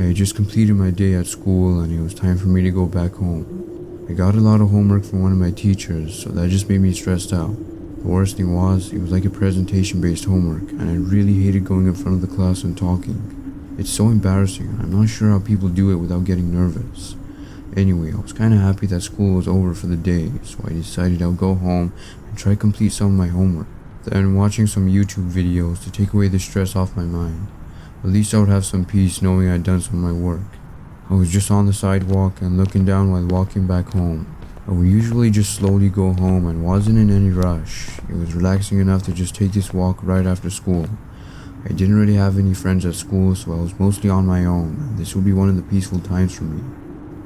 I had just completed my day at school and it was time for me to go back home. I got a lot of homework from one of my teachers, so that just made me stressed out. The worst thing was, it was like a presentation-based homework, and I really hated going in front of the class and talking. It's so embarrassing, and I'm not sure how people do it without getting nervous. Anyway, I was kinda happy that school was over for the day, so I decided I'll go home and try to complete some of my homework. Then watching some YouTube videos to take away the stress off my mind. At least I would have some peace knowing I'd done some of my work. I was just on the sidewalk and looking down while walking back home. I would usually just slowly go home and wasn't in any rush. It was relaxing enough to just take this walk right after school. I didn't really have any friends at school, so I was mostly on my own, and this would be one of the peaceful times for me.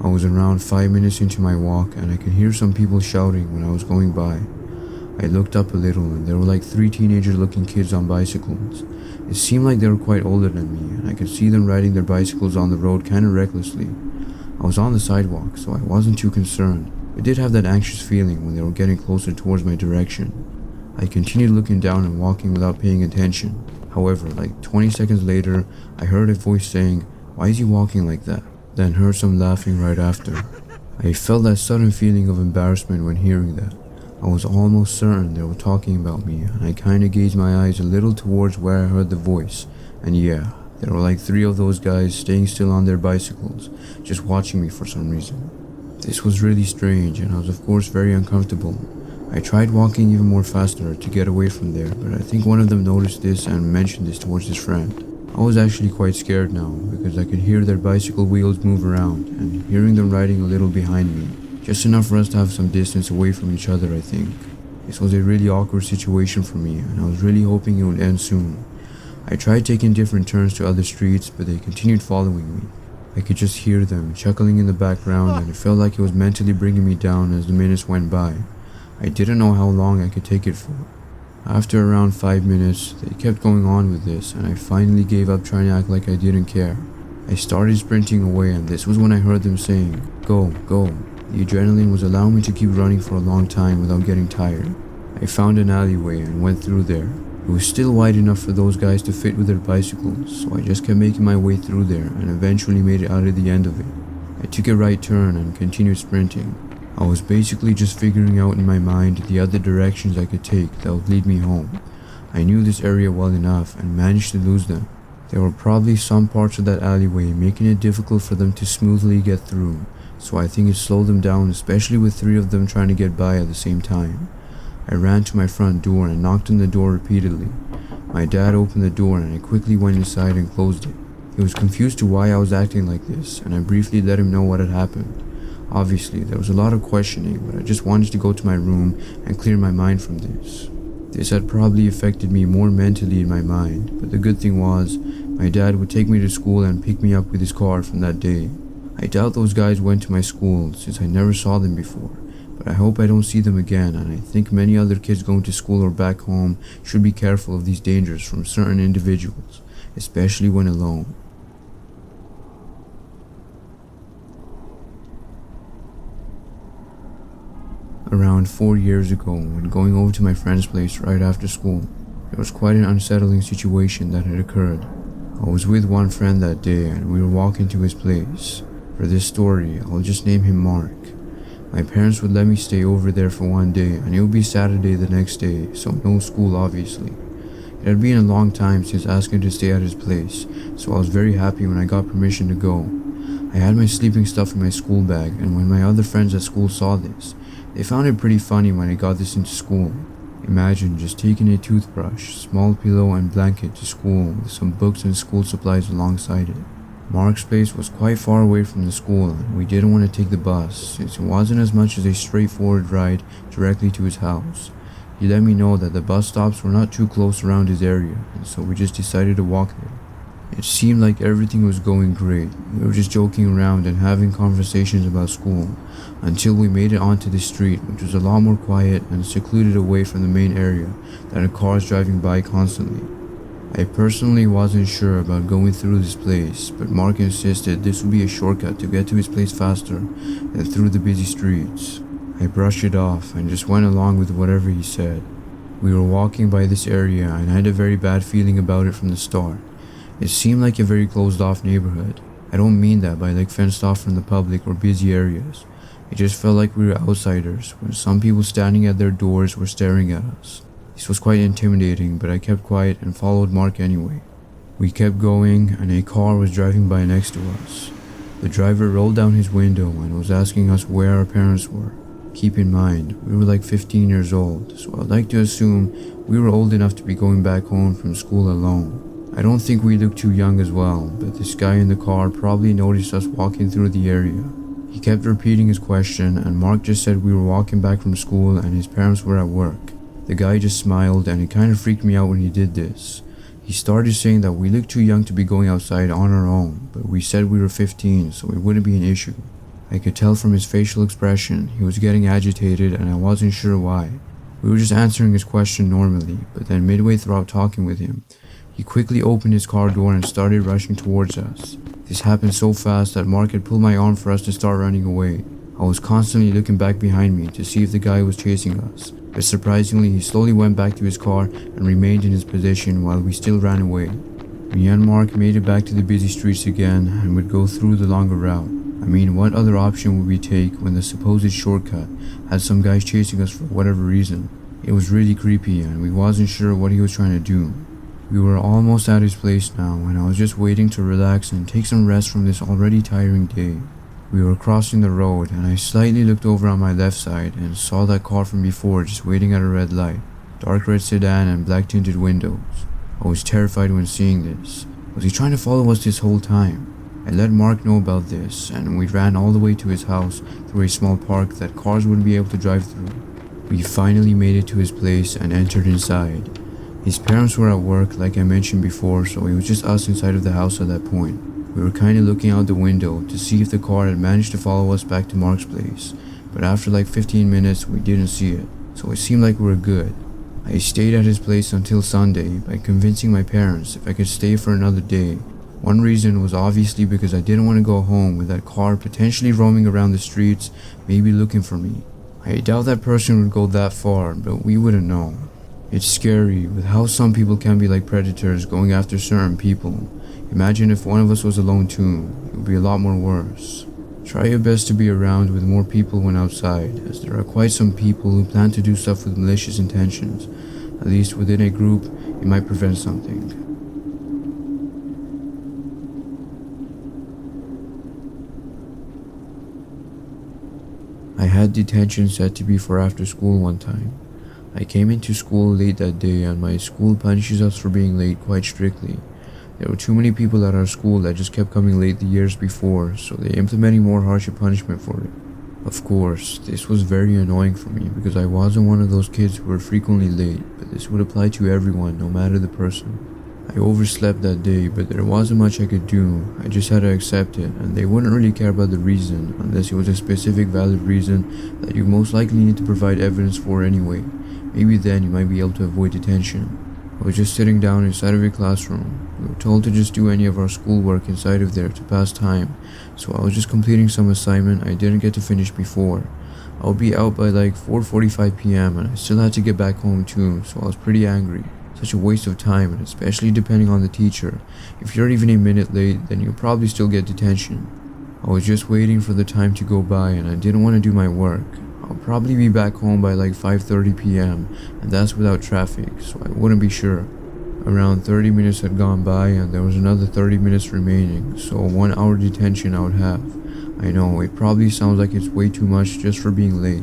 I was around 5 minutes into my walk and I could hear some people shouting when I was going by. I looked up a little and there were like 3 teenager-looking kids on bicycles. It seemed like they were quite older than me, and I could see them riding their bicycles on the road kinda recklessly. I was on the sidewalk, so I wasn't too concerned. I did have that anxious feeling when they were getting closer towards my direction. I continued looking down and walking without paying attention. However, like 20 seconds later, I heard a voice saying, "Why is he walking like that?" Then heard some laughing right after. I felt that sudden feeling of embarrassment when hearing that. I was almost certain they were talking about me, and I kinda gazed my eyes a little towards where I heard the voice, and yeah, there were like 3 of those guys staying still on their bicycles, just watching me for some reason. This was really strange, and I was of course very uncomfortable. I tried walking even more faster to get away from there, but I think one of them noticed this and mentioned this towards his friend. I was actually quite scared now, because I could hear their bicycle wheels move around, and hearing them riding a little behind me. Just enough for us to have some distance away from each other, I think. This was a really awkward situation for me, and I was really hoping it would end soon. I tried taking different turns to other streets, but they continued following me. I could just hear them chuckling in the background, and it felt like it was mentally bringing me down as the minutes went by. I didn't know how long I could take it for. After around 5 minutes, they kept going on with this, and I finally gave up trying to act like I didn't care. I started sprinting away, and this was when I heard them saying, "Go, go." The adrenaline was allowing me to keep running for a long time without getting tired. I found an alleyway and went through there. It was still wide enough for those guys to fit with their bicycles, so I just kept making my way through there and eventually made it out of the end of it. I took a right turn and continued sprinting. I was basically just figuring out in my mind the other directions I could take that would lead me home. I knew this area well enough and managed to lose them. There were probably some parts of that alleyway making it difficult for them to smoothly get through, so I think it slowed them down, especially with 3 of them trying to get by at the same time. I ran to my front door and knocked on the door repeatedly. My dad opened the door and I quickly went inside and closed it. He was confused to why I was acting like this, and I briefly let him know what had happened. Obviously, there was a lot of questioning, but I just wanted to go to my room and clear my mind from this. This had probably affected me more mentally in my mind, but the good thing was, my dad would take me to school and pick me up with his car from that day. I doubt those guys went to my school since I never saw them before, but I hope I don't see them again, and I think many other kids going to school or back home should be careful of these dangers from certain individuals, especially when alone. Around 4 years ago, when going over to my friend's place right after school, there was quite an unsettling situation that had occurred. I was with one friend that day and we were walking to his place. For this story, I'll just name him Mark. My parents would let me stay over there for one day, and it would be Saturday the next day, so no school obviously. It had been a long time since asking to stay at his place, so I was very happy when I got permission to go. I had my sleeping stuff in my school bag, and when my other friends at school saw this, they found it pretty funny when I got this into school. Imagine just taking a toothbrush, small pillow and blanket to school with some books and school supplies alongside it. Mark's place was quite far away from the school, and we didn't want to take the bus since it wasn't as much as a straightforward ride directly to his house. He let me know that the bus stops were not too close around his area, and so we just decided to walk there. It seemed like everything was going great. We were just joking around and having conversations about school until we made it onto the street, which was a lot more quiet and secluded away from the main area that had cars driving by constantly. I personally wasn't sure about going through this place, but Mark insisted this would be a shortcut to get to his place faster than through the busy streets. I brushed it off and just went along with whatever he said. We were walking by this area and I had a very bad feeling about it from the start. It seemed like a very closed off neighborhood. I don't mean that by like fenced off from the public or busy areas. It just felt like we were outsiders, when some people standing at their doors were staring at us. This was quite intimidating, but I kept quiet and followed Mark anyway. We kept going, and a car was driving by next to us. The driver rolled down his window and was asking us where our parents were. Keep in mind, we were like 15 years old, so I'd like to assume we were old enough to be going back home from school alone. I don't think we looked too young as well, but this guy in the car probably noticed us walking through the area. He kept repeating his question, and Mark just said we were walking back from school and his parents were at work. The guy just smiled, and it kind of freaked me out when he did this. He started saying that we looked too young to be going outside on our own, but we said we were 15, so it wouldn't be an issue. I could tell from his facial expression he was getting agitated, and I wasn't sure why. We were just answering his question normally, but then midway throughout talking with him, he quickly opened his car door and started rushing towards us. This happened so fast that Mark had pulled my arm for us to start running away. I was constantly looking back behind me to see if the guy was chasing us, but surprisingly he slowly went back to his car and remained in his position while we still ran away. Me and Mark made it back to the busy streets again and would go through the longer route. I mean, what other option would we take when the supposed shortcut had some guys chasing us for whatever reason? It was really creepy and we wasn't sure what he was trying to do. We were almost at his place now, and I was just waiting to relax and take some rest from this already tiring day. We were crossing the road, and I slightly looked over on my left side and saw that car from before just waiting at a red light. Dark red sedan and black tinted windows. I was terrified when seeing this. Was he trying to follow us this whole time? I let Mark know about this, and we ran all the way to his house through a small park that cars wouldn't be able to drive through. We finally made it to his place and entered inside. His parents were at work, like I mentioned before, so it was just us inside of the house at that point. We were kinda looking out the window to see if the car had managed to follow us back to Mark's place, but after like 15 minutes we didn't see it, so it seemed like we were good. I stayed at his place until Sunday by convincing my parents if I could stay for another day. One reason was obviously because I didn't want to go home with that car potentially roaming around the streets, maybe looking for me. I doubt that person would go that far, but we wouldn't know. It's scary with how some people can be like predators going after certain people. Imagine if one of us was alone too, it would be a lot more worse. Try your best to be around with more people when outside, as there are quite some people who plan to do stuff with malicious intentions. At least within a group, it might prevent something. I had detention set to be for after school one time. I came into school late that day, and my school punishes us for being late quite strictly. There were too many people at our school that just kept coming late the years before, so they're implementing more harsher punishment for it. Of course, this was very annoying for me because I wasn't one of those kids who were frequently late, but this would apply to everyone, no matter the person. I overslept that day, but there wasn't much I could do. I just had to accept it, and they wouldn't really care about the reason, unless it was a specific valid reason that you most likely need to provide evidence for anyway. Maybe then you might be able to avoid detention. I was just sitting down inside of a classroom. We were told to just do any of our schoolwork inside of there to pass time, so I was just completing some assignment I didn't get to finish before. I would be out by like 4:45 p.m. and I still had to get back home too, so I was pretty angry. Such a waste of time, and especially depending on the teacher. If you're even a minute late, then you'll probably still get detention. I was just waiting for the time to go by, and I didn't want to do my work. I'll probably be back home by like 5:30 p.m. and that's without traffic, so I wouldn't be sure. Around 30 minutes had gone by and there was another 30 minutes remaining, so 1 hour detention I would have. I know, it probably sounds like it's way too much just for being late.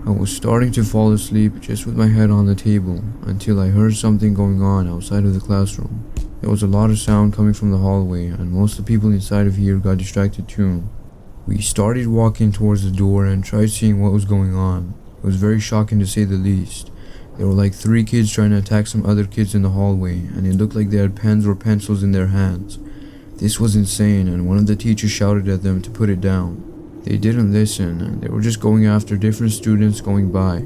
I was starting to fall asleep just with my head on the table until I heard something going on outside of the classroom. There was a lot of sound coming from the hallway, and most of the people inside of here got distracted too. We started walking towards the door and tried seeing what was going on. It was very shocking to say the least. There were like 3 kids trying to attack some other kids in the hallway, and it looked like they had pens or pencils in their hands. This was insane, and one of the teachers shouted at them to put it down. They didn't listen, and they were just going after different students going by.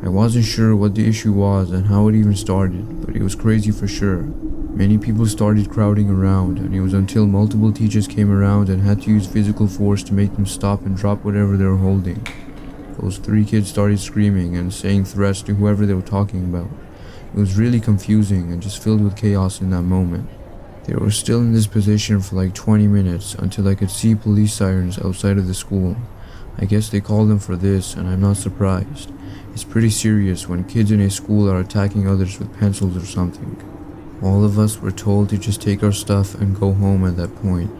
I wasn't sure what the issue was and how it even started, but it was crazy for sure. Many people started crowding around, and it was until multiple teachers came around and had to use physical force to make them stop and drop whatever they were holding. Those 3 kids started screaming and saying threats to whoever they were talking about. It was really confusing and just filled with chaos in that moment. They were still in this position for like 20 minutes until I could see police sirens outside of the school. I guess they called them for this, and I'm not surprised. It's pretty serious when kids in a school are attacking others with pencils or something. All of us were told to just take our stuff and go home at that point.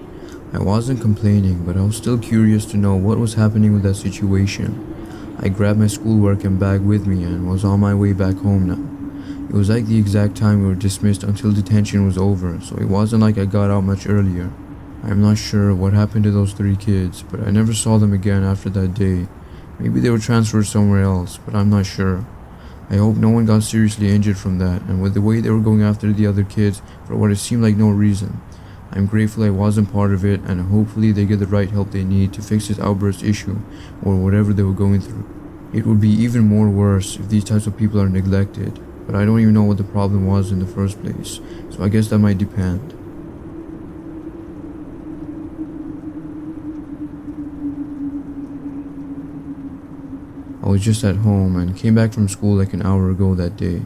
I wasn't complaining, but I was still curious to know what was happening with that situation. I grabbed my schoolwork and bag with me and was on my way back home now. It was like the exact time we were dismissed until detention was over, so it wasn't like I got out much earlier. I'm not sure what happened to those 3 kids, but I never saw them again after that day. Maybe they were transferred somewhere else, but I'm not sure. I hope no one got seriously injured from that, and with the way they were going after the other kids for what it seemed like no reason. I'm grateful I wasn't part of it, and hopefully they get the right help they need to fix this outburst issue, or whatever they were going through. It would be even more worse if these types of people are neglected, but I don't even know what the problem was in the first place, so I guess that might depend. I was just at home and came back from school like an hour ago that day.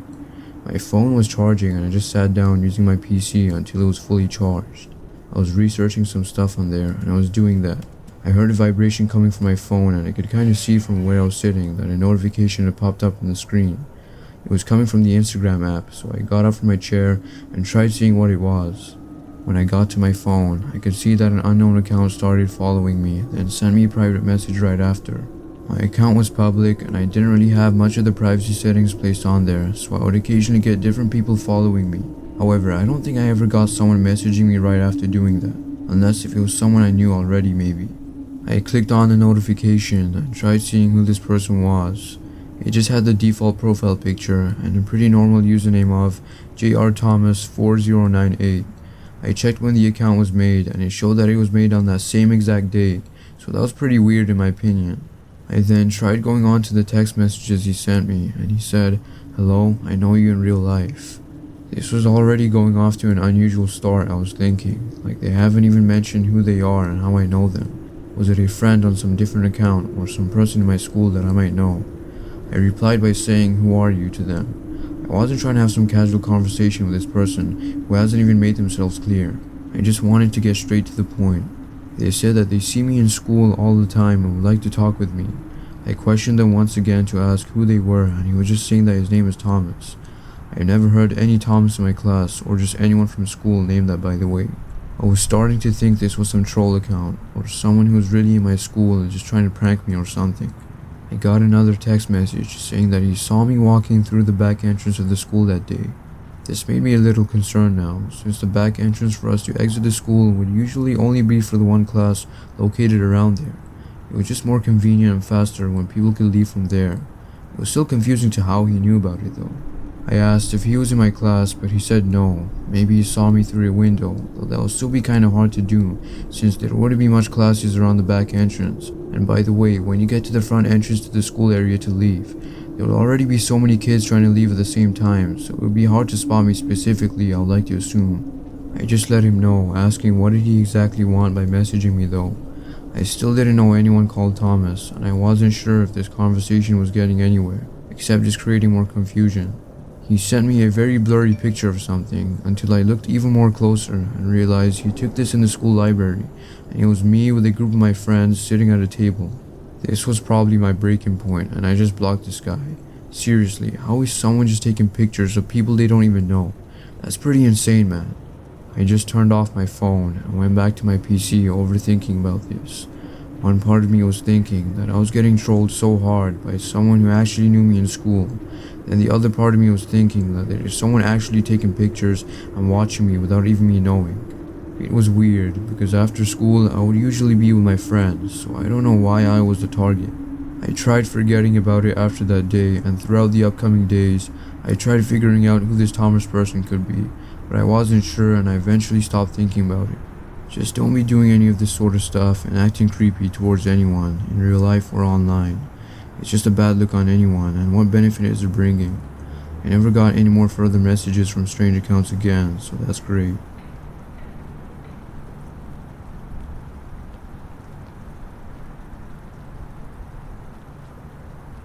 My phone was charging and I just sat down using my PC until it was fully charged. I was researching some stuff on there and I was doing that. I heard a vibration coming from my phone and I could kind of see from where I was sitting that a notification had popped up on the screen. It was coming from the Instagram app, so I got up from my chair and tried seeing what it was. When I got to my phone, I could see that an unknown account started following me, then sent me a private message right after. My account was public and I didn't really have much of the privacy settings placed on there, so I would occasionally get different people following me. However, I don't think I ever got someone messaging me right after doing that, unless if it was someone I knew already maybe. I clicked on the notification and tried seeing who this person was. It just had the default profile picture and a pretty normal username of JRThomas4098. I checked when the account was made and it showed that it was made on that same exact day, so that was pretty weird in my opinion. I then tried going on to the text messages he sent me and he said, "Hello, I know you in real life." This was already going off to an unusual start, I was thinking. Like they haven't even mentioned who they are and how I know them. Was it a friend on some different account or some person in my school that I might know? I replied by saying, "Who are you?" to them. I wasn't trying to have some casual conversation with this person who hasn't even made themselves clear. I just wanted to get straight to the point. They said that they see me in school all the time and would like to talk with me. I questioned them once again to ask who they were and he was just saying that his name is Thomas. I had never heard any Thomas in my class or just anyone from school named that, by the way. I was starting to think this was some troll account or someone who was really in my school and just trying to prank me or something. I got another text message saying that he saw me walking through the back entrance of the school that day. This made me a little concerned now, since the back entrance for us to exit the school would usually only be for the one class located around there. It was just more convenient and faster when people could leave from there. It was still confusing to how he knew about it though. I asked if he was in my class, but he said no. Maybe he saw me through a window, though that would still be kinda hard to do, since there wouldn't be much classes around the back entrance. And by the way, when you get to the front entrance to the school area to leave, there would already be so many kids trying to leave at the same time, so it would be hard to spot me specifically, I would like to assume. I just let him know, asking what did he exactly want by messaging me though. I still didn't know anyone called Thomas, and I wasn't sure if this conversation was getting anywhere, except just creating more confusion. He sent me a very blurry picture of something, until I looked even more closer and realized he took this in the school library, and it was me with a group of my friends sitting at a table. This was probably my breaking point, and I just blocked this guy. Seriously, how is someone just taking pictures of people they don't even know? That's pretty insane, man. I just turned off my phone and went back to my PC overthinking about this. One part of me was thinking that I was getting trolled so hard by someone who actually knew me in school, and the other part of me was thinking that there is someone actually taking pictures and watching me without even me knowing. It was weird, because after school I would usually be with my friends, so I don't know why I was the target. I tried forgetting about it after that day, and throughout the upcoming days, I tried figuring out who this Thomas person could be, but I wasn't sure and I eventually stopped thinking about it. Just don't be doing any of this sort of stuff and acting creepy towards anyone, in real life or online. It's just a bad look on anyone, and what benefit is it bringing? I never got any more further messages from strange accounts again, so that's great.